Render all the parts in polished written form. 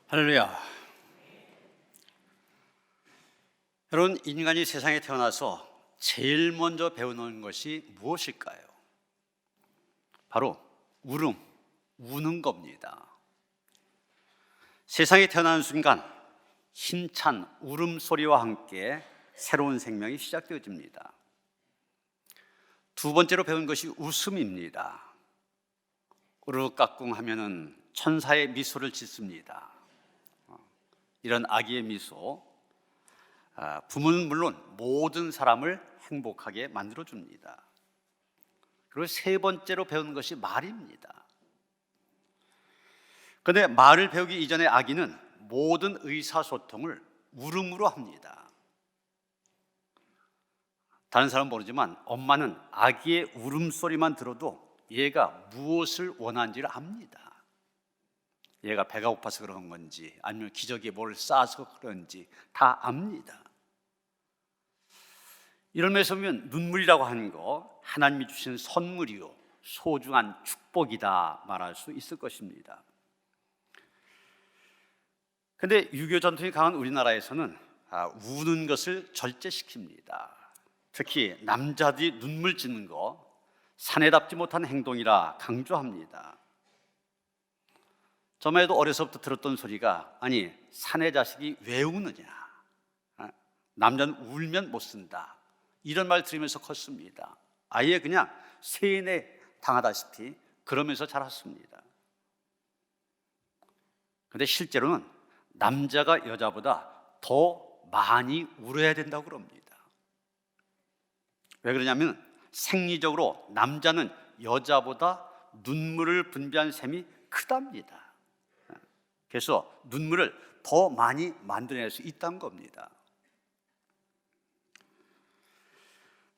할렐루야. 여러분, 인간이 세상에 태어나서 제일 먼저 배우는 것이 무엇일까요? 바로 우는 겁니다. 세상에 태어나는 순간 힘찬 울음소리와 함께 새로운 생명이 시작되어집니다. 두 번째로 배운 것이 웃음입니다. 으르깍꿍 하면은 천사의 미소를 짓습니다. 이런 아기의 미소, 부모는 물론 모든 사람을 행복하게 만들어줍니다. 그리고 세 번째로 배우는 것이 말입니다. 그런데 말을 배우기 이전에 아기는 모든 의사소통을 울음으로 합니다. 다른 사람은 모르지만 엄마는 아기의 울음소리만 들어도 얘가 무엇을 원하는지를 압니다. 얘가 배가 고파서 그런 건지 아니면 기저귀에 뭘 싸서 그런지 다 압니다. 이런 면에서 보면 눈물이라고 하는 거 하나님이 주신 선물이요 소중한 축복이다 말할 수 있을 것입니다. 그런데 유교 전통이 강한 우리나라에서는 우는 것을 절제시킵니다. 특히 남자들이 눈물 짓는 거 사내답지 못한 행동이라 강조합니다. 저만 해도 어려서부터 들었던 소리가 아니 사내 자식이 왜 우느냐, 남자는 울면 못 쓴다, 이런 말 들으면서 컸습니다. 아예 그냥 세뇌 당하다시피 그러면서 자랐습니다. 그런데 실제로는 남자가 여자보다 더 많이 울어야 된다고 그럽니다. 왜 그러냐면 생리적으로 남자는 여자보다 눈물을 분비한 셈이 크답니다. 그래서 눈물을 더 많이 만들어낼 수 있다는 겁니다.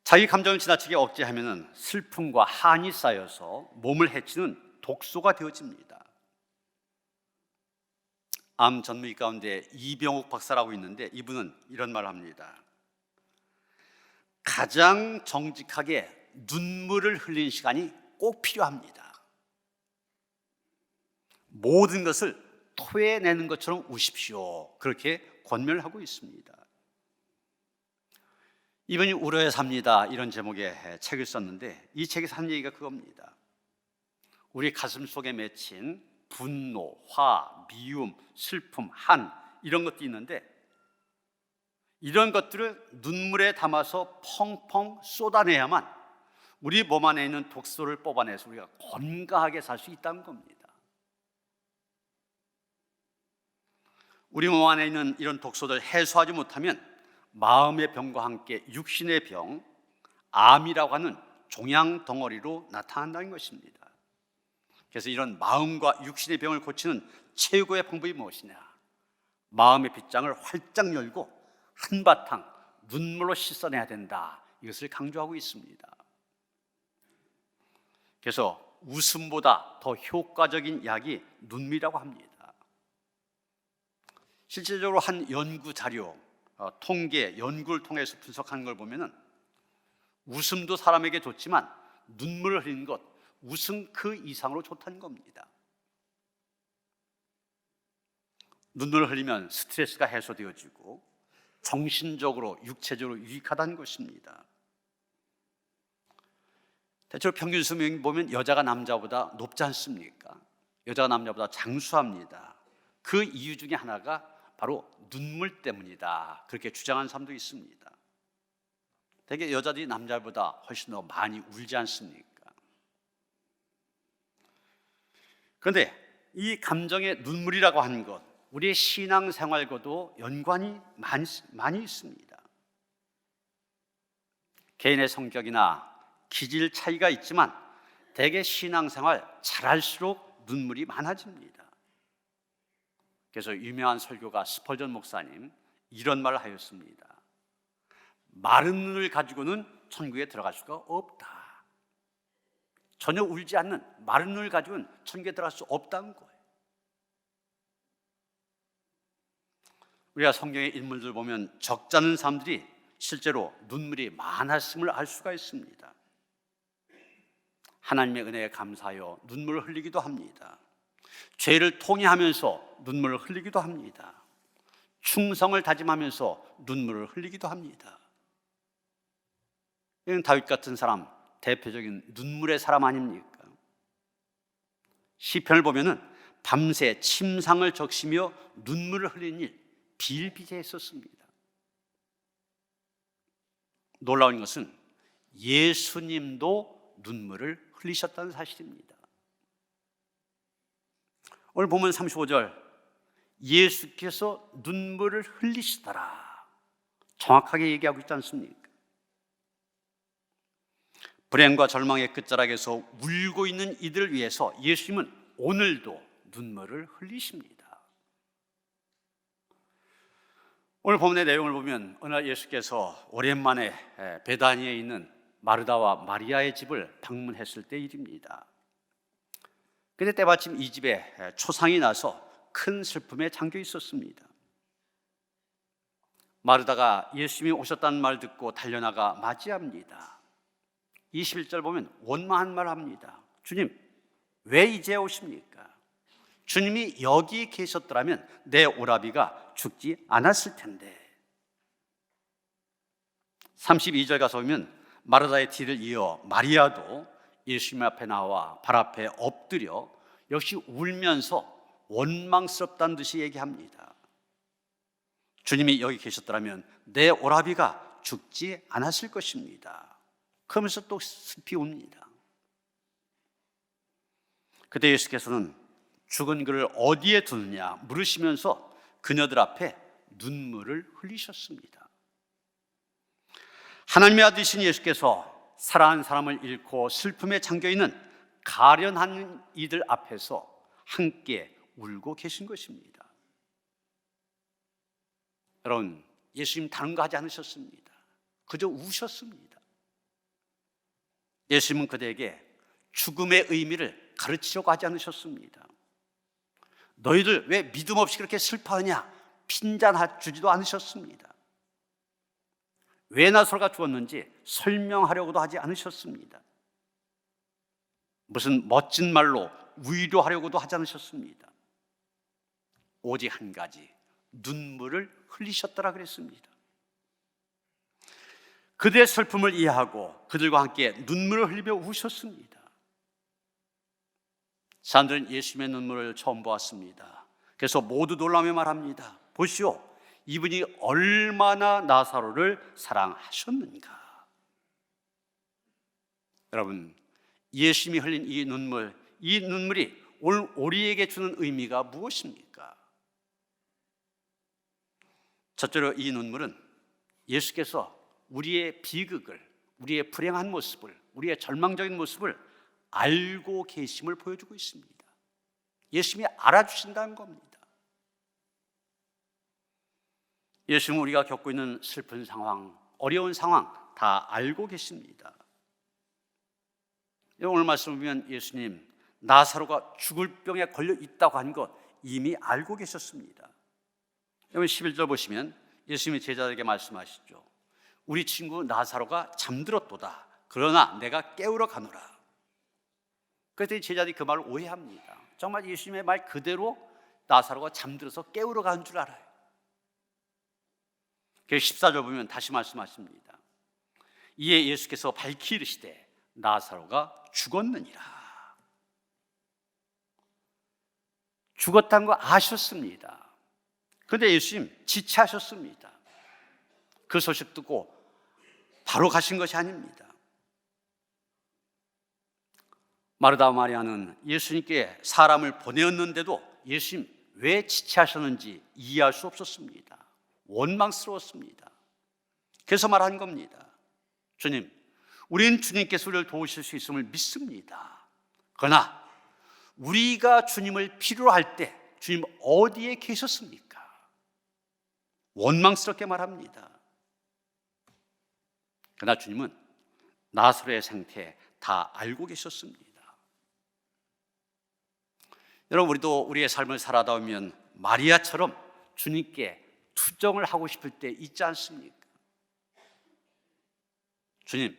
자기 감정을 지나치게 억제하면 슬픔과 한이 쌓여서 몸을 해치는 독소가 되어집니다. 암 전문의 가운데 이병욱 박사라고 있는데 이분은 이런 말을 합니다. 가장 정직하게 눈물을 흘리는 시간이 꼭 필요합니다. 모든 것을 토해내는 것처럼 우십시오. 그렇게 권면을 하고 있습니다. 이분이 울어야 삽니다 이런 제목의 책을 썼는데 이 책에서 한 얘기가 그겁니다. 우리 가슴 속에 맺힌 분노, 화, 미움, 슬픔, 한 이런 것도 있는데 이런 것들을 눈물에 담아서 펑펑 쏟아내야만 우리 몸 안에 있는 독소를 뽑아내서 우리가 건강하게 살 수 있다는 겁니다. 우리 몸 안에 있는 이런 독소들을 해소하지 못하면 마음의 병과 함께 육신의 병, 암이라고 하는 종양 덩어리로 나타난다는 것입니다. 그래서 이런 마음과 육신의 병을 고치는 최고의 방법이 무엇이냐? 마음의 빗장을 활짝 열고 한바탕 눈물로 씻어내야 된다. 이것을 강조하고 있습니다. 그래서 웃음보다 더 효과적인 약이 눈물이라고 합니다. 실질적으로 한 연구 자료, 통계, 연구를 통해서 분석하는 걸 보면은 웃음도 사람에게 좋지만 눈물을 흘리는 것, 웃음 그 이상으로 좋다는 겁니다. 눈물을 흘리면 스트레스가 해소되어지고 정신적으로, 육체적으로 유익하다는 것입니다. 대체로 평균 수명이 보면 여자가 남자보다 높지 않습니까? 여자가 남자보다 장수합니다. 그 이유 중에 하나가 바로 눈물 때문이다. 그렇게 주장하는 사람도 있습니다. 대개 여자들이 남자보다 훨씬 더 많이 울지 않습니까? 그런데 이 감정의 눈물이라고 하는 것, 우리의 신앙생활과도 연관이 많이 있습니다. 개인의 성격이나 기질 차이가 있지만 대개 신앙생활 잘할수록 눈물이 많아집니다. 그래서 유명한 설교가 스펄전 목사님 이런 말을 하였습니다. 마른 눈을 가지고는 천국에 들어갈 수가 없다. 전혀 울지 않는 마른 눈을 가지고는 천국에 들어갈 수 없다는 거예요. 우리가 성경의 인물들 보면 적지 않은 사람들이 실제로 눈물이 많았음을 알 수가 있습니다. 하나님의 은혜에 감사하여 눈물을 흘리기도 합니다. 죄를 통회하면서 눈물을 흘리기도 합니다. 충성을 다짐하면서 눈물을 흘리기도 합니다. 이건 다윗 같은 사람, 대표적인 눈물의 사람 아닙니까? 시편을 보면은 밤새 침상을 적시며 눈물을 흘린 일 비일비재했었습니다. 놀라운 것은 예수님도 눈물을 흘리셨다는 사실입니다. 오늘 본문 35절, 예수께서 눈물을 흘리시더라, 정확하게 얘기하고 있지 않습니까? 불행과 절망의 끝자락에서 울고 있는 이들을 위해서 예수님은 오늘도 눈물을 흘리십니다. 오늘 본문의 내용을 보면 어느 날 예수께서 오랜만에 베다니에 있는 마르다와 마리아의 집을 방문했을 때 일입니다. 그때 때마침 이 집에 초상이 나서 큰 슬픔에 잠겨 있었습니다. 마르다가 예수님이 오셨다는 말 듣고 달려나가 맞이합니다. 21절 보면 원망한 말 합니다. 주님, 왜 이제 오십니까? 주님이 여기 계셨더라면 내 오라비가 죽지 않았을 텐데. 32절 가서 보면 마르다의 뒤를 이어 마리아도 예수님 앞에 나와 발 앞에 엎드려 역시 울면서 원망스럽다는 듯이 얘기합니다. 주님이 여기 계셨더라면 내 오라비가 죽지 않았을 것입니다. 그러면서 또 슬피 웁니다. 그때 예수께서는 죽은 그를 어디에 두느냐 물으시면서 그녀들 앞에 눈물을 흘리셨습니다. 하나님의 아들이신 예수께서 사랑하는 사람을 잃고 슬픔에 잠겨있는 가련한 이들 앞에서 함께 울고 계신 것입니다. 여러분, 예수님 다른 거 하지 않으셨습니다. 그저 우셨습니다. 예수님은 그들에게 죽음의 의미를 가르치려고 하지 않으셨습니다. 너희들 왜 믿음 없이 그렇게 슬퍼하냐 핀잔주지도 않으셨습니다. 왜 나사로가 죽었는지 설명하려고도 하지 않으셨습니다. 무슨 멋진 말로 위로하려고도 하지 않으셨습니다. 오직 한 가지, 눈물을 흘리셨더라 그랬습니다. 그들의 슬픔을 이해하고 그들과 함께 눈물을 흘리며 우셨습니다. 사람들은 예수님의 눈물을 처음 보았습니다. 그래서 모두 놀라며 말합니다. 보시오, 이분이 얼마나 나사로를 사랑하셨는가. 여러분, 예수님이 흘린 이 눈물이 오늘 우리에게 주는 의미가 무엇입니까? 첫째로 이 눈물은 예수께서 우리의 비극을, 우리의 불행한 모습을, 우리의 절망적인 모습을 알고 계심을 보여주고 있습니다. 예수님이 알아주신다는 겁니다. 예수님은 우리가 겪고 있는 슬픈 상황, 어려운 상황 다 알고 계십니다. 오늘 말씀을 보면 예수님 나사로가 죽을 병에 걸려 있다고 한 것 이미 알고 계셨습니다. 여러분 11절 보시면 예수님이 제자들에게 말씀하시죠. 우리 친구 나사로가 잠들었도다. 그러나 내가 깨우러 가노라. 그랬더니 제자들이 그 말을 오해합니다. 정말 예수님의 말 그대로 나사로가 잠들어서 깨우러 가는 줄 알아요. 그래서 14절 보면 다시 말씀하십니다. 이에 예수께서 밝히 이르시되 나사로가 죽었느니라. 죽었다는 거 아셨습니다. 그런데 예수님 지체하셨습니다. 그 소식 듣고 바로 가신 것이 아닙니다. 마르다 마리아는 예수님께 사람을 보내었는데도 예수님 왜 지체하셨는지 이해할 수 없었습니다. 원망스러웠습니다. 그래서 말한 겁니다. 주님, 우리는 주님께서 우리를 도우실 수 있음을 믿습니다. 그러나 우리가 주님을 필요로 할 때 주님 어디에 계셨습니까? 원망스럽게 말합니다. 그러나 주님은 나사로의 상태 다 알고 계셨습니다. 여러분, 우리도 우리의 삶을 살아다 보면 마리아처럼 주님께 투정을 하고 싶을 때 있지 않습니까? 주님,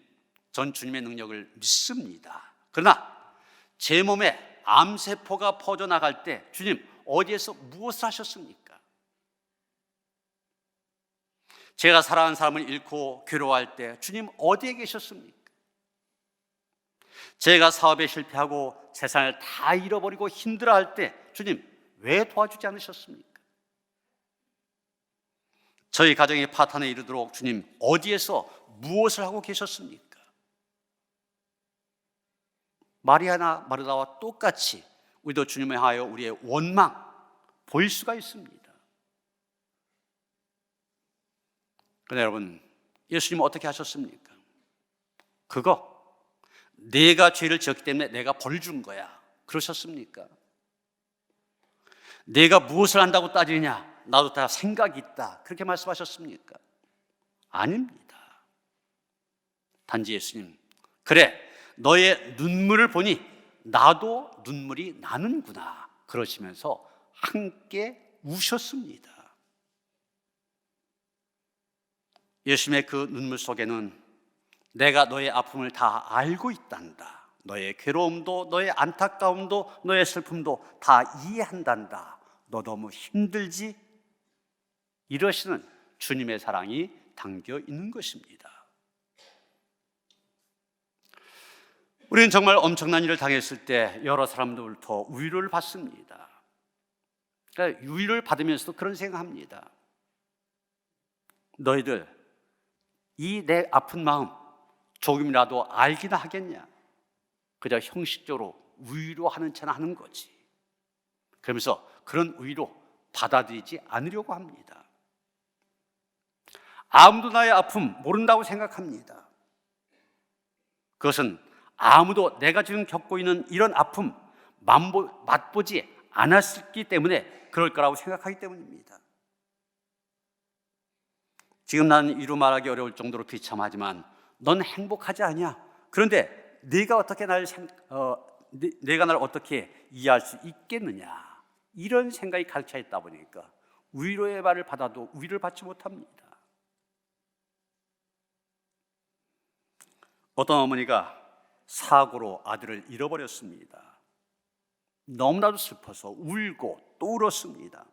전 주님의 능력을 믿습니다. 그러나 제 몸에 암세포가 퍼져나갈 때 주님 어디에서 무엇을 하셨습니까? 제가 사랑하는 사람을 잃고 괴로워할 때 주님 어디에 계셨습니까? 제가 사업에 실패하고 재산을 다 잃어버리고 힘들어할 때 주님 왜 도와주지 않으셨습니까? 저희 가정의 파탄에 이르도록 주님 어디에서 무엇을 하고 계셨습니까? 마리아나 마르다와 똑같이 우리도 주님을 하여 우리의 원망 보일 수가 있습니다. 그런데 여러분, 예수님은 어떻게 하셨습니까? 그거 내가 죄를 지었기 때문에 내가 벌 준 거야, 그러셨습니까? 내가 무엇을 한다고 따지느냐, 나도 다 생각이 있다, 그렇게 말씀하셨습니까? 아닙니다. 단지 예수님, 그래 너의 눈물을 보니 나도 눈물이 나는구나, 그러시면서 함께 우셨습니다. 예수님의 그 눈물 속에는 내가 너의 아픔을 다 알고 있단다, 너의 괴로움도 너의 안타까움도 너의 슬픔도 다 이해한단다, 너 너무 힘들지? 이러시는 주님의 사랑이 담겨 있는 것입니다. 우리는 정말 엄청난 일을 당했을 때 여러 사람들부터 위로를 받습니다. 그러니까 위로를 받으면서도 그런 생각합니다. 너희들 이 내 아픈 마음 조금이라도 알기나 하겠냐? 그저 형식적으로 위로하는 척 하는 거지. 그러면서 그런 위로 받아들이지 않으려고 합니다. 아무도 나의 아픔 모른다고 생각합니다. 그것은 아무도 내가 지금 겪고 있는 이런 아픔 맛보지 않았기 때문에 그럴 거라고 생각하기 때문입니다. 지금 나는 이루 말하기 어려울 정도로 비참하지만 넌 행복하지 않냐? 그런데 내가 날 어떻게 이해할 수 있겠느냐? 이런 생각이 가득 차 있다 보니까 위로의 말을 받아도 위로를 받지 못합니다. 어떤 어머니가 사고로 아들을 잃어버렸습니다. 너무나도 슬퍼서 울고 또 울었습니다.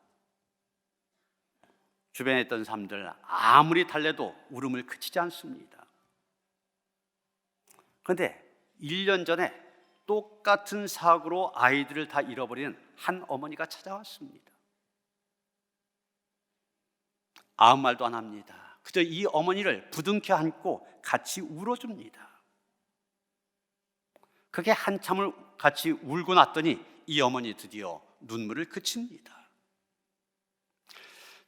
주변에 있던 사람들 아무리 달래도 울음을 그치지 않습니다. 그런데 1년 전에 똑같은 사고로 아이들을 다 잃어버린 한 어머니가 찾아왔습니다. 아무 말도 안 합니다. 그저 이 어머니를 부둥켜 안고 같이 울어줍니다. 그게 한참을 같이 울고 났더니 이 어머니 드디어 눈물을 그칩니다.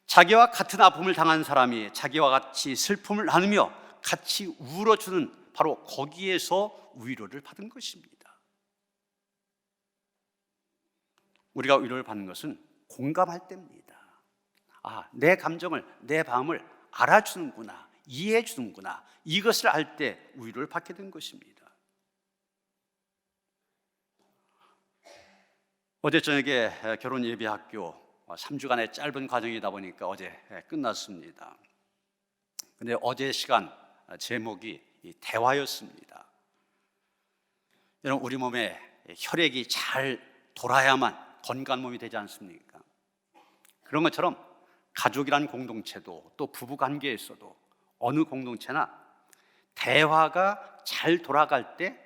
자기와 같은 아픔을 당한 사람이 자기와 같이 슬픔을 나누며 같이 울어주는 바로 거기에서 위로를 받은 것입니다. 우리가 위로를 받는 것은 공감할 때입니다. 내 감정을, 내 마음을 알아주는구나, 이해해 주는구나, 이것을 알 때 위로를 받게 된 것입니다. 어제 저녁에 결혼 예비학교 3주간의 짧은 과정이다 보니까 어제 끝났습니다. 근데 어제 시간 제목이 대화였습니다. 여러분, 우리 몸에 혈액이 잘 돌아야만 건강한 몸이 되지 않습니까? 그런 것처럼 가족이란 공동체도 또 부부 관계에서도 어느 공동체나 대화가 잘 돌아갈 때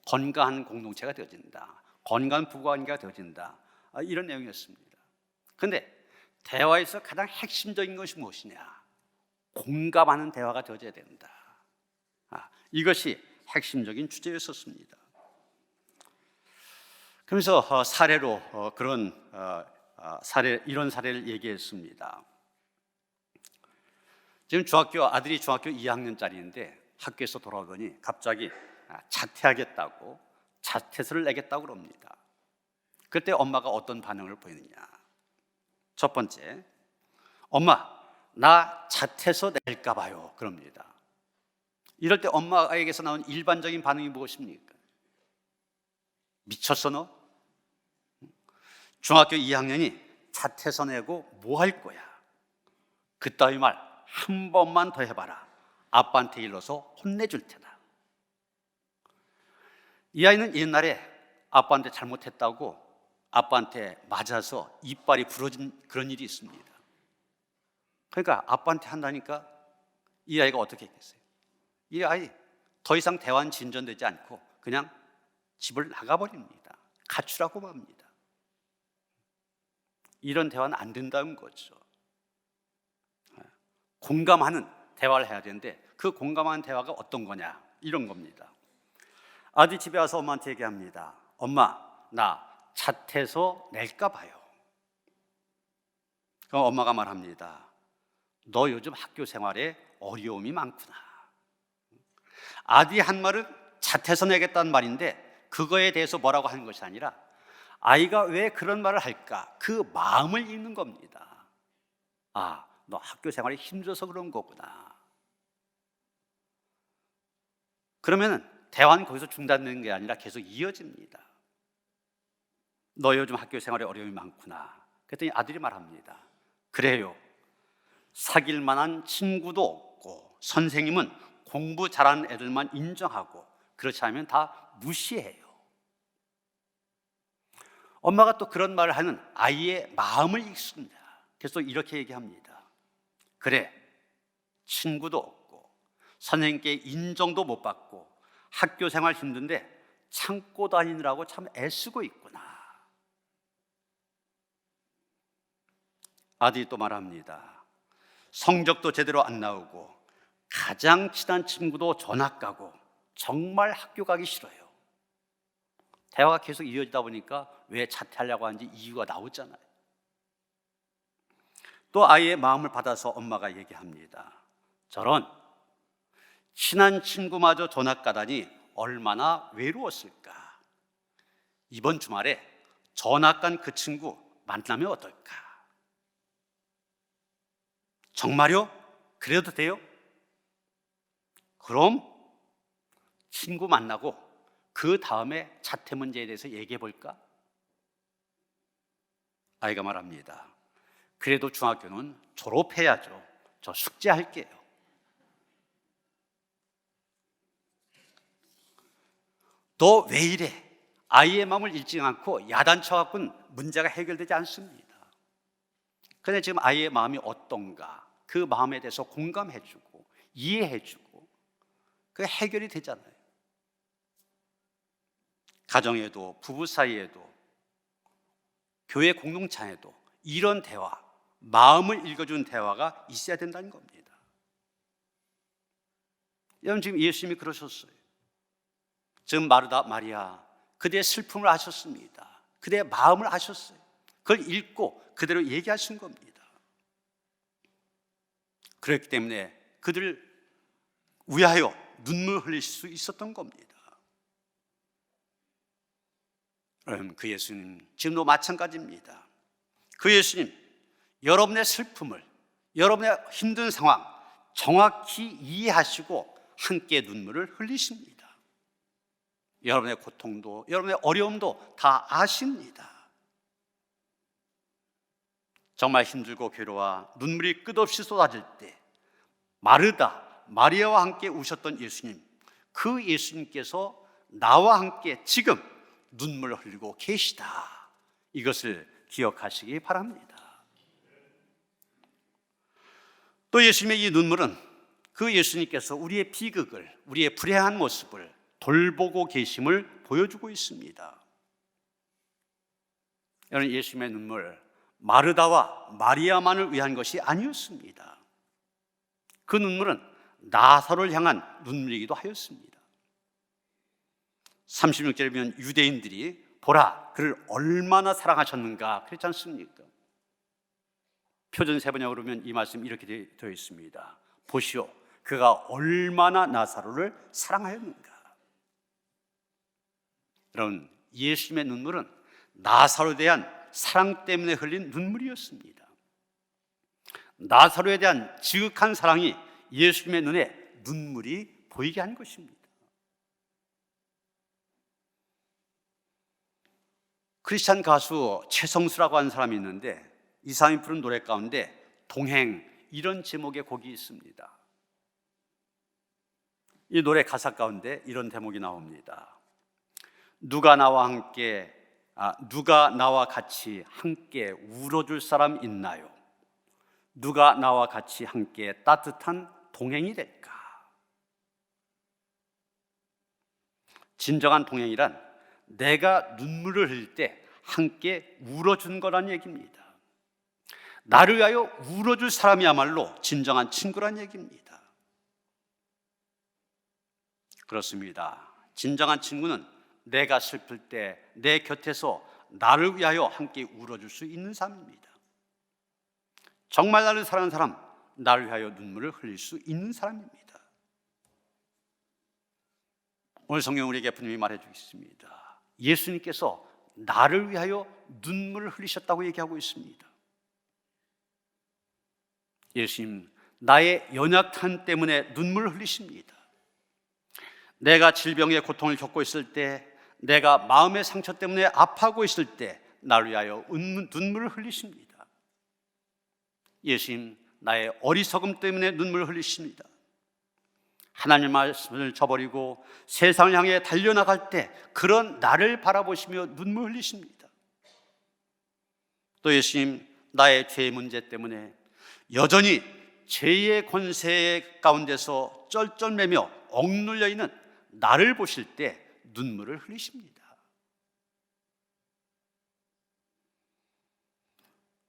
건강한 공동체가 되어진다, 건강한 부부 관계가 되어진다, 이런 내용이었습니다. 그런데 대화에서 가장 핵심적인 것이 무엇이냐? 공감하는 대화가 되어져야 된다. 이것이 핵심적인 주제였었습니다. 그러면서 사례로 이런 사례를 얘기했습니다. 지금 아들이 중학교 2학년짜리인데 학교에서 돌아오더니 갑자기 자퇴하겠다고, 자퇴서를 내겠다고 그럽니다. 그때 엄마가 어떤 반응을 보이느냐? 첫 번째, 엄마, 나 자퇴서 낼까 봐요, 그럽니다. 이럴 때 엄마에게서 나온 일반적인 반응이 무엇입니까? 미쳤어 너? 중학교 2학년이 자퇴서 내고 뭐 할 거야? 그따위 말 한 번만 더 해봐라, 아빠한테 일러서 혼내줄 테다. 이 아이는 옛날에 아빠한테 잘못했다고 아빠한테 맞아서 이빨이 부러진 그런 일이 있습니다. 그러니까 아빠한테 한다니까 이 아이가 어떻게 했겠어요? 이 아이 더 이상 대화는 진전되지 않고 그냥 집을 나가버립니다. 가출하고 맙니다. 이런 대화는 안 된다는 거죠. 공감하는 대화를 해야 되는데 그 공감하는 대화가 어떤 거냐, 이런 겁니다. 아들이 집에 와서 엄마한테 얘기합니다. 엄마, 나 자퇴서 낼까 봐요. 그럼 엄마가 말합니다. 너 요즘 학교 생활에 어려움이 많구나. 아들이 한 말은 자퇴서 내겠다는 말인데 그거에 대해서 뭐라고 하는 것이 아니라 아이가 왜 그런 말을 할까, 그 마음을 읽는 겁니다. 아, 너 학교 생활이 힘들어서 그런 거구나. 그러면 대화는 거기서 중단되는 게 아니라 계속 이어집니다. 너 요즘 학교 생활에 어려움이 많구나. 그랬더니 아들이 말합니다. 그래요. 사귈 만한 친구도 없고 선생님은 공부 잘하는 애들만 인정하고 그렇지 않으면 다 무시해요. 엄마가 또 그런 말을 하는 아이의 마음을 읽습니다. 그래서 이렇게 얘기합니다. 그래, 친구도 없고 선생님께 인정도 못 받고 학교 생활 힘든데 참고 다니느라고 참 애쓰고 있구나. 아들이 또 말합니다. 성적도 제대로 안 나오고 가장 친한 친구도 전학 가고 정말 학교 가기 싫어요. 대화가 계속 이어지다 보니까 왜 자퇴하려고 하는지 이유가 나오잖아요. 또 아이의 마음을 받아서 엄마가 얘기합니다. 저런 친한 친구마저 전학 가다니 얼마나 외로웠을까. 이번 주말에 전학 간 그 친구 만나면 어떨까? 정말요? 그래도 돼요? 그럼 친구 만나고 그 다음에 자퇴 문제에 대해서 얘기해 볼까? 아이가 말합니다. 그래도 중학교는 졸업해야죠. 저 숙제할게요. 너 왜 이래? 아이의 마음을 읽지 않고 야단쳐 갖고는 문제가 해결되지 않습니다. 그런데 지금 아이의 마음이 어떤가, 그 마음에 대해서 공감해주고 이해해주고 그 해결이 되잖아요. 가정에도 부부 사이에도 교회 공동체에도 이런 대화, 마음을 읽어주는 대화가 있어야 된다는 겁니다. 여러분, 지금 예수님이 그러셨어요. 지금 마르다 마리아, 그대의 슬픔을 아셨습니다. 그대의 마음을 아셨어요. 그걸 읽고 그대로 얘기하신 겁니다. 그렇기 때문에 그들을 위하여 눈물 흘릴 수 있었던 겁니다. 여러분, 그 예수님 지금도 마찬가지입니다. 그 예수님, 여러분의 슬픔을, 여러분의 힘든 상황 정확히 이해하시고 함께 눈물을 흘리십니다. 여러분의 고통도, 여러분의 어려움도 다 아십니다. 정말 힘들고 괴로워 눈물이 끝없이 쏟아질 때 마르다, 마리아와 함께 우셨던 예수님, 그 예수님께서 나와 함께 지금 눈물을 흘리고 계시다. 이것을 기억하시기 바랍니다. 또 예수님의 이 눈물은 그 예수님께서 우리의 비극을, 우리의 불행한 모습을 돌보고 계심을 보여주고 있습니다. 여러분, 예수님의 눈물, 마르다와 마리아만을 위한 것이 아니었습니다. 그 눈물은 나사로를 향한 눈물이기도 하였습니다. 36절에 보면 유대인들이 보라, 그를 얼마나 사랑하셨는가 그랬지 않습니까? 표준 세번역으로 보면 이 말씀 이렇게 되어 있습니다. 보시오, 그가 얼마나 나사로를 사랑하였는가. 여러분, 예수님의 눈물은 나사로에 대한 사랑 때문에 흘린 눈물이었습니다. 나사로에 대한 지극한 사랑이 예수님의 눈에 눈물이 보이게 한 것입니다. 크리스찬 가수 최성수라고 하는 사람이 있는데 이 사람이 부른 노래 가운데 동행, 이런 제목의 곡이 있습니다. 이 노래 가사 가운데 이런 대목이 나옵니다. 누가 나와 함께 누가 나와 같이 함께 울어줄 사람 있나요? 누가 나와 같이 함께 따뜻한 동행이 될까? 진정한 동행이란 내가 눈물을 흘릴 때 함께 울어준 거란 얘기입니다. 나를 위하여 울어줄 사람이야말로 진정한 친구란 얘기입니다. 그렇습니다. 진정한 친구는 내가 슬플 때 내 곁에서 나를 위하여 함께 울어줄 수 있는 사람입니다. 정말 나를 사랑하는 사람, 나를 위하여 눈물을 흘릴 수 있는 사람입니다. 오늘 성경 우리에게 분명히 말해주고 있습니다. 예수님께서 나를 위하여 눈물을 흘리셨다고 얘기하고 있습니다. 예수님, 나의 연약함 때문에 눈물을 흘리십니다. 내가 질병의 고통을 겪고 있을 때, 내가 마음의 상처 때문에 아파하고 있을 때 나를 위하여 눈물을 흘리십니다. 예수님, 나의 어리석음 때문에 눈물을 흘리십니다. 하나님의 말씀을 저버리고 세상을 향해 달려나갈 때 그런 나를 바라보시며 눈물 흘리십니다. 또 예수님, 나의 죄의 문제 때문에 여전히 죄의 권세 가운데서 쩔쩔매며 억눌려 있는 나를 보실 때 눈물을 흘리십니다.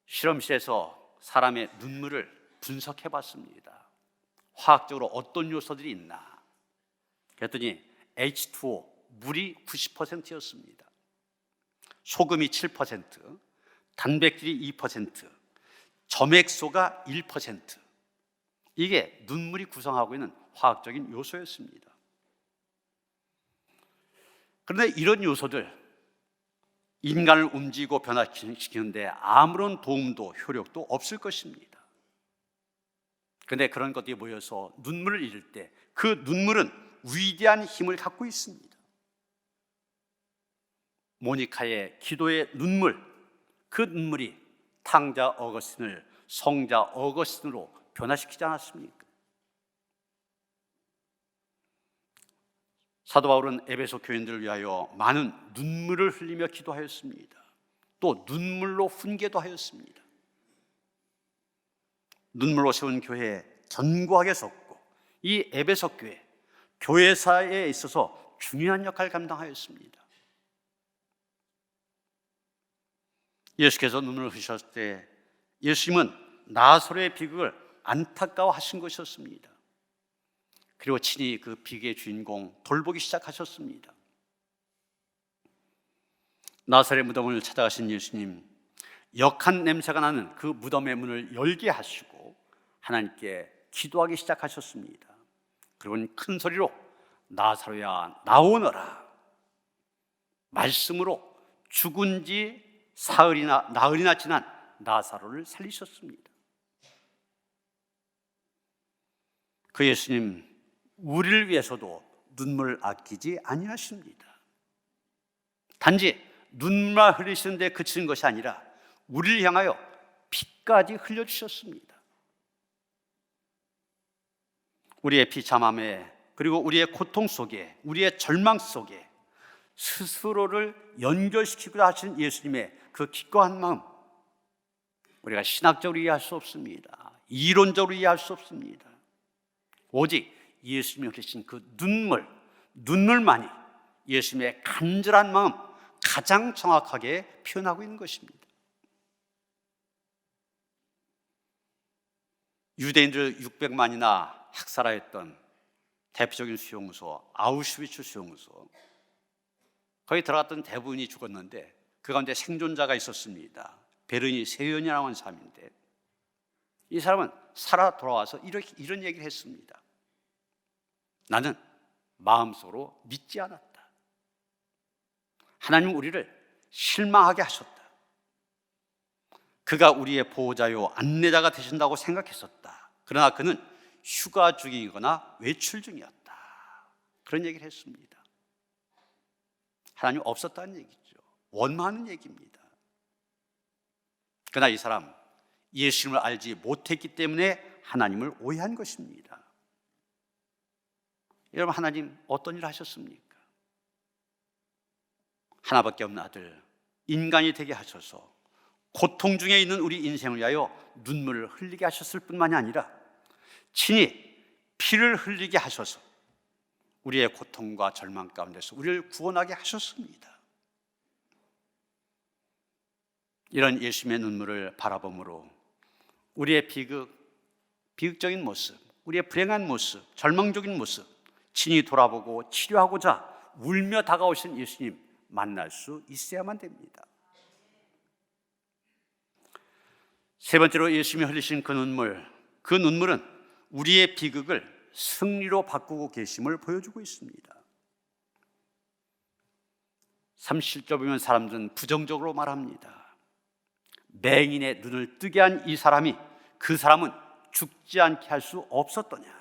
실험실에서 사람의 눈물을 분석해 봤습니다. 화학적으로 어떤 요소들이 있나 그랬더니 H2O, 물이 90%였습니다. 소금이 7%, 단백질이 2%, 점액소가 1%. 이게 눈물이 구성하고 있는 화학적인 요소였습니다. 그런데 이런 요소들, 인간을 움직이고 변화시키는데 아무런 도움도 효력도 없을 것입니다. 그런데 그런 것들이 모여서 눈물을 잃을 때 그 눈물은 위대한 힘을 갖고 있습니다. 모니카의 기도의 눈물, 그 눈물이 탕자 어거스틴을 성자 어거스틴으로 변화시키지 않았습니까? 사도 바울은 에베소 교인들을 위하여 많은 눈물을 흘리며 기도하였습니다. 또 눈물로 훈계도 하였습니다. 눈물로 세운 교회에 견고하게 섰고 이 에베소 교회, 교회사에 있어서 중요한 역할을 감당하였습니다. 예수께서 눈물을 흘리셨을 때 예수님은 나사로의 비극을 안타까워하신 것이었습니다. 그리고 친히 그 비극의 주인공 돌보기 시작하셨습니다. 나사렛 무덤을 찾아가신 예수님, 역한 냄새가 나는 그 무덤의 문을 열게 하시고 하나님께 기도하기 시작하셨습니다. 그리고는 큰 소리로 나사로야 나오너라, 말씀으로 죽은 지 나흘이나 지난 나사로를 살리셨습니다. 그 예수님, 우리를 위해서도 눈물 아끼지 아니하십니다. 단지 눈물만 흘리시는데 그치는 것이 아니라 우리를 향하여 피까지 흘려주셨습니다. 우리의 비참함에, 그리고 우리의 고통 속에, 우리의 절망 속에 스스로를 연결시키고자 하신 예수님의 그 기꺼한 마음, 우리가 신학적으로 이해할 수 없습니다. 이론적으로 이해할 수 없습니다. 오직 예수님이 흘리신 그 눈물만이 예수님의 간절한 마음 가장 정확하게 표현하고 있는 것입니다. 유대인들 600만이나 학살하였던 대표적인 수용소, 아우슈비츠 수용소, 거기 들어갔던 대부분이 죽었는데 그 가운데 생존자가 있었습니다. 베르니 세연이라고 하는 사람인데 이 사람은 살아 돌아와서 이런 얘기를 했습니다. 나는 마음속으로 믿지 않았다. 하나님 우리를 실망하게 하셨다. 그가 우리의 보호자요 안내자가 되신다고 생각했었다. 그러나 그는 휴가 중이거나 외출 중이었다. 그런 얘기를 했습니다. 하나님 없었다는 얘기죠. 원망하는 얘기입니다. 그러나 이 사람 예수님을 알지 못했기 때문에 하나님을 오해한 것입니다. 여러분, 하나님 어떤 일을 하셨습니까? 하나밖에 없는 아들, 인간이 되게 하셔서 고통 중에 있는 우리 인생을 위하여 눈물을 흘리게 하셨을 뿐만이 아니라 친히 피를 흘리게 하셔서 우리의 고통과 절망 가운데서 우리를 구원하게 하셨습니다. 이런 예수님의 눈물을 바라봄으로 우리의 비극적인 모습, 우리의 불행한 모습, 절망적인 모습 친히 돌아보고 치료하고자 울며 다가오신 예수님 만날 수 있어야만 됩니다. 세 번째로 예수님이 흘리신 그 눈물은 우리의 비극을 승리로 바꾸고 계심을 보여주고 있습니다. 37절 보면 사람들은 부정적으로 말합니다. 맹인의 눈을 뜨게 한 이 사람이 그 사람은 죽지 않게 할 수 없었더냐.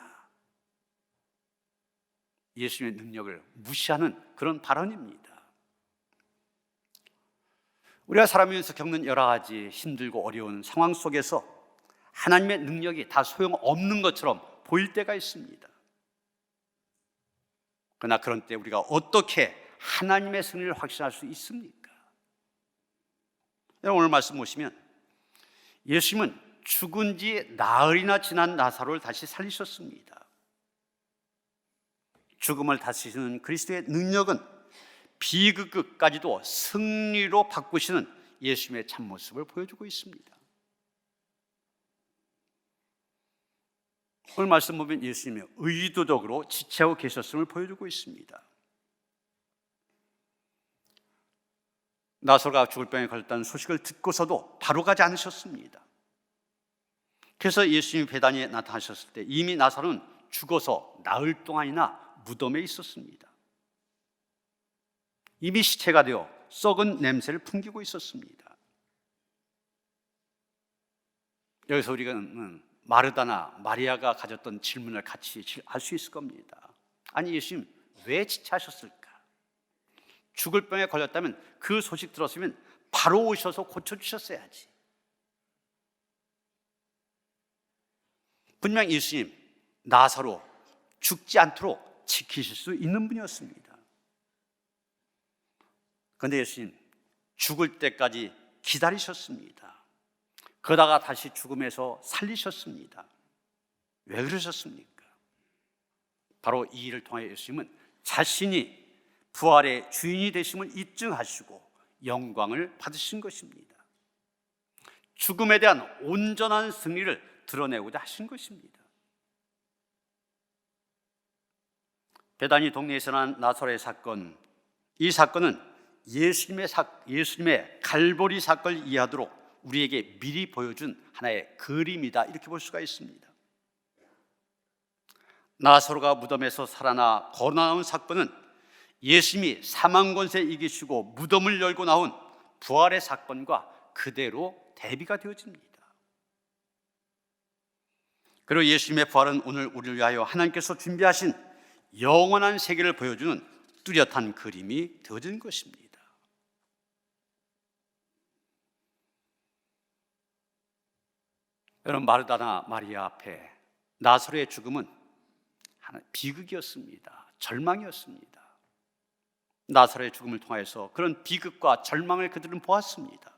예수님의 능력을 무시하는 그런 발언입니다. 우리가 살아가면서 겪는 여러 가지 힘들고 어려운 상황 속에서 하나님의 능력이 다 소용없는 것처럼 보일 때가 있습니다. 그러나 그런 때 우리가 어떻게 하나님의 승리를 확신할 수 있습니까? 여러분, 오늘 말씀 보시면 예수님은 죽은 지 나흘이나 지난 나사로를 다시 살리셨습니다. 죽음을 다스리시는 그리스도의 능력은 비극까지도 승리로 바꾸시는 예수님의 참모습을 보여주고 있습니다. 오늘 말씀 보면 예수님이 의도적으로 지체하고 계셨음을 보여주고 있습니다. 나사로가 죽을 병에 걸렸다는 소식을 듣고서도 바로 가지 않으셨습니다. 그래서 예수님이 베다니에 나타나셨을 때 이미 나사로는 죽어서 나흘 동안이나 무덤에 있었습니다. 이미 시체가 되어 썩은 냄새를 풍기고 있었습니다. 여기서 우리가 마르다나 마리아가 가졌던 질문을 같이 알 수 있을 겁니다. 아니, 예수님 왜 지체하셨을까? 죽을 병에 걸렸다면 그 소식 들었으면 바로 오셔서 고쳐주셨어야지. 분명 예수님 나사로 죽지 않도록 지키실 수 있는 분이었습니다. 그런데 예수님 죽을 때까지 기다리셨습니다. 그러다가 다시 죽음에서 살리셨습니다. 왜 그러셨습니까? 바로 이 일을 통해 예수님은 자신이 부활의 주인이 되심을 입증하시고 영광을 받으신 것입니다. 죽음에 대한 온전한 승리를 드러내고자 하신 것입니다. 베다니 동네에서 난 나사로의 사건, 이 사건은 예수님의 갈보리 사건을 이해하도록 우리에게 미리 보여준 하나의 그림이다, 이렇게 볼 수가 있습니다. 나사로가 무덤에서 살아나 걸어나온 사건은 예수님이 사망 권세 이기시고 무덤을 열고 나온 부활의 사건과 그대로 대비가 되어집니다. 그리고 예수님의 부활은 오늘 우리를 위하여 하나님께서 준비하신 영원한 세계를 보여주는 뚜렷한 그림이 되어진 것입니다. 여러분, 마르다나 마리아 앞에 나사로의 죽음은 비극이었습니다. 절망이었습니다. 나사로의 죽음을 통해서 그런 비극과 절망을 그들은 보았습니다.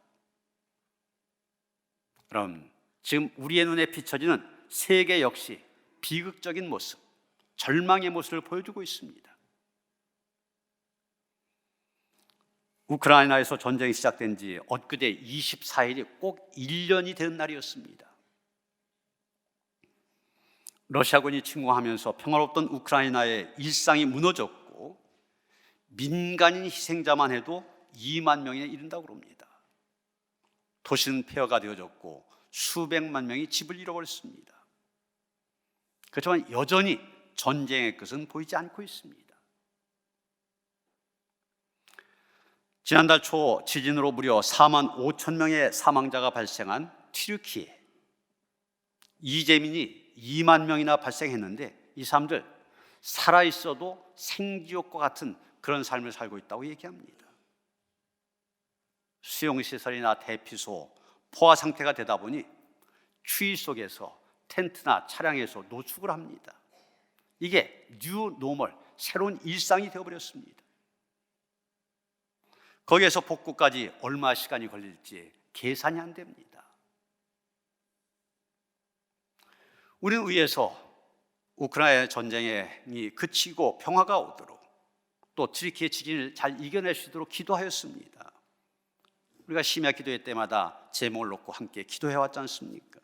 그럼 지금 우리의 눈에 비춰지는 세계 역시 비극적인 모습, 절망의 모습을 보여주고 있습니다. 우크라이나에서 전쟁이 시작된 지 엊그제 24일이 꼭 1년이 된 날이었습니다. 러시아군이 침공하면서 평화롭던 우크라이나의 일상이 무너졌고 민간인 희생자만 해도 2만 명에 이른다고 합니다. 도시는 폐허가 되어졌고 수백만 명이 집을 잃어버렸습니다. 그렇지만 여전히 전쟁의 끝은 보이지 않고 있습니다. 지난달 초 지진으로 무려 4만 5천 명의 사망자가 발생한 튀르키예, 이재민이 2만 명이나 발생했는데 이 사람들 살아있어도 생지옥과 같은 그런 삶을 살고 있다고 얘기합니다. 수용시설이나 대피소, 포화 상태가 되다 보니 추위 속에서 텐트나 차량에서 노숙을 합니다. 이게 뉴 노멀, 새로운 일상이 되어버렸습니다. 거기에서 복구까지 얼마 시간이 걸릴지 계산이 안 됩니다. 우리는 위에서 우크라이나 전쟁이 그치고 평화가 오도록, 또 트리키의 지진을 잘 이겨낼 수 있도록 기도하였습니다. 우리가 심야 기도회 때마다 제목을 놓고 함께 기도해왔지 않습니까?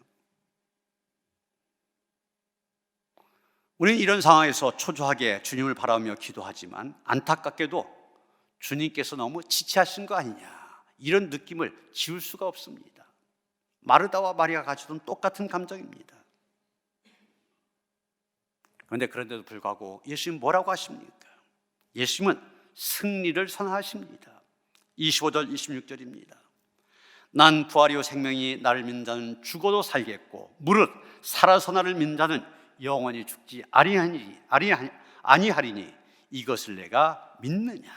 우리는 이런 상황에서 초조하게 주님을 바라보며 기도하지만 안타깝게도 주님께서 너무 지체하신 거 아니냐, 이런 느낌을 지울 수가 없습니다. 마르다와 마리아가 가지던 똑같은 감정입니다. 그런데 그런데도 불구하고 예수님 뭐라고 하십니까? 예수님은 승리를 선언하십니다. 25절 26절입니다. 난 부활이요 생명이 나를 믿는 자는 죽어도 살겠고 무릇 살아서 나를 믿는 자는 영원히 죽지 아니하리니 이것을 내가 믿느냐.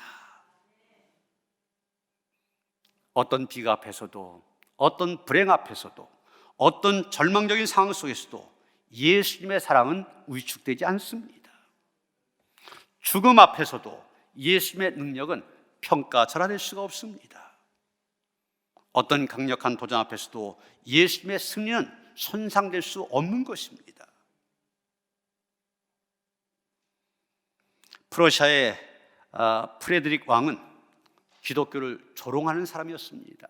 어떤 비가 앞에서도, 어떤 불행 앞에서도, 어떤 절망적인 상황 속에서도 예수님의 사랑은 위축되지 않습니다. 죽음 앞에서도 예수님의 능력은 평가절하될 수가 없습니다. 어떤 강력한 도전 앞에서도 예수님의 승리는 손상될 수 없는 것입니다. 프러시아의 프레드릭 왕은 기독교를 조롱하는 사람이었습니다.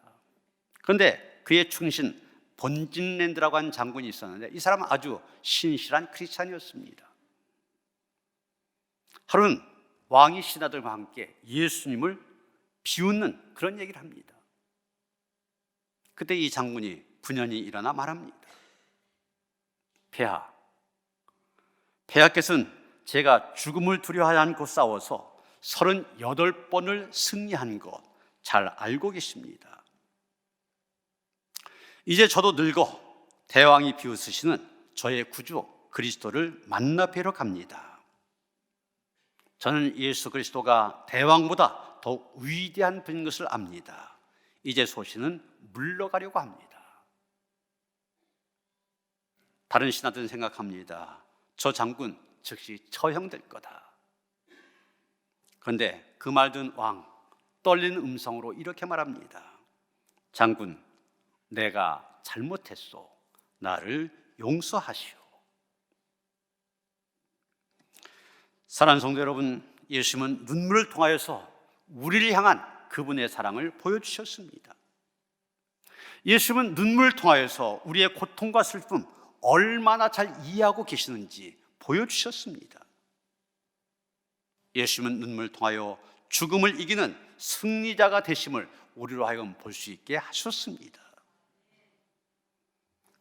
그런데 그의 충신 본진랜드라고 하는 장군이 있었는데 이 사람은 아주 신실한 크리스찬이었습니다. 하루는 왕이 신하들과 함께 예수님을 비웃는 그런 얘기를 합니다. 그때 이 장군이 분연히 일어나 말합니다. 폐하께서는 제가 죽음을 두려워하지 않고 싸워서 38번을 승리한 것 잘 알고 계십니다. 이제 저도 늙어 대왕이 비웃으시는 저의 구주 그리스도를 만나 뵈러 갑니다. 저는 예수 그리스도가 대왕보다 더욱 위대한 분인 것을 압니다. 이제 소신은 물러가려고 합니다. 다른 신하들은 생각합니다. 저 장군 즉시 처형될 거다. 그런데 그 말 듣는 왕 떨리는 음성으로 이렇게 말합니다. 장군, 내가 잘못했소. 나를 용서하시오. 사랑하는 성도 여러분, 예수님은 눈물을 통하여서 우리를 향한 그분의 사랑을 보여주셨습니다. 예수님은 눈물을 통하여서 우리의 고통과 슬픔 얼마나 잘 이해하고 계시는지 보여주셨습니다. 예수님은 눈물을 통하여 죽음을 이기는 승리자가 되심을 우리로 하여금 볼 수 있게 하셨습니다.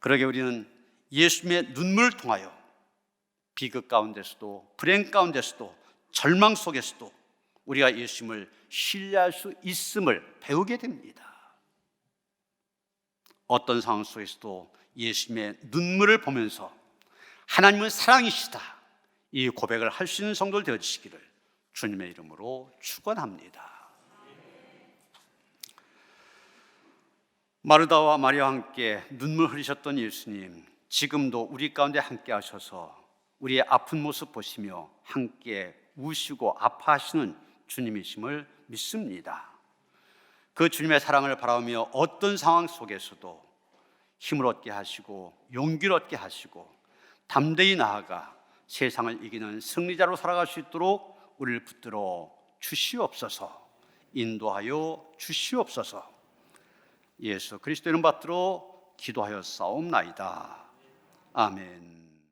그러게 우리는 예수님의 눈물을 통하여 비극 가운데서도, 불행 가운데서도, 절망 속에서도 우리가 예수님을 신뢰할 수 있음을 배우게 됩니다. 어떤 상황 속에서도 예수님의 눈물을 보면서 하나님은 사랑이시다, 이 고백을 할 수 있는 성도들 되어주시기를 주님의 이름으로 축원합니다. 마르다와 마리아와 함께 눈물 흘리셨던 예수님, 지금도 우리 가운데 함께 하셔서 우리의 아픈 모습 보시며 함께 우시고 아파하시는 주님이심을 믿습니다. 그 주님의 사랑을 바라보며 어떤 상황 속에서도 힘을 얻게 하시고 용기를 얻게 하시고 담대히 나아가 세상을 이기는 승리자로 살아갈 수 있도록 우리를 붙들어 주시옵소서. 인도하여 주시옵소서. 예수 그리스도 이름 받들어 기도하여 싸움나이다. 아멘.